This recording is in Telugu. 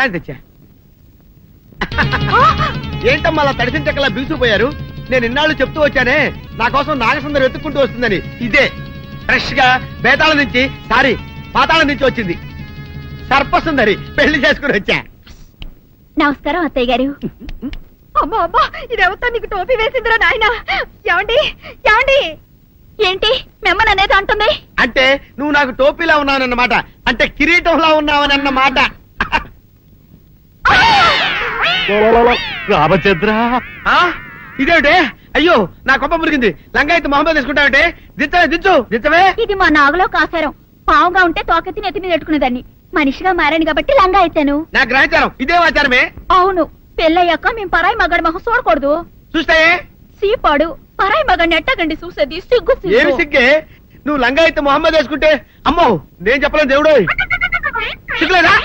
తెచ్చా. ఏంటమ్మా అలా తడిసిన చెక్కలా బిగుసిపోయారు? నేను ఇన్నాళ్ళు చెప్తూ వచ్చానే నా కోసం నాగసుందరం వెతుక్కుంటూ వస్తుందని. ఇదే ఫ్రెష్ గా బేతాళం నుంచి పాతాళం నుంచి వచ్చింది సర్పసుందరి. పెళ్లి చేసుకుని వచ్చా. నమస్కారం అత్తయ్య గారు. అమ్మా అమ్మా, ఇదేవతా నీకు టోపీ వేసిందిరా నాయన. ఏమండి ఏమండి, ఏంటి మిమ్మల్ని అనేది అంటుంది? అంటే నువ్వు నాకు టోపీలా ఉన్నావనన్నమాట, అంటే కిరీటంలా ఉన్నావనన్నమాట. రామచంద్ర, ఇదేమిటే? అయ్యో నా కొప్ప మురిగింది. లంగాయత్ మొహమ్మద్ తీసుకుంటావంటే దించవే. ఇది మా నాగులో కాసారం. పావుగా ఉంటే తోకెత్తి నెత్తి మీద పెట్టుకునేదాన్ని. మనిషిగా మారాను కాబట్టి లంగా అయితాను. నా గ్రహచారం ఇదే ఆచారమే. అవును, పెళ్ళయ్యాక మేము పరాయి మగాడి మొహం చూడకూడదు. చూస్తాయే సీపాడు పరాయి మగాడిని ఎట్టగండి చూసేది. సిగ్గు ఏమి సిగ్గే? నువ్వు లంగాయత్ మొహమ్మద్ వేసుకుంటే అమ్మో నేను చెప్పలేను దేవుడు. సిగ్గులేదా?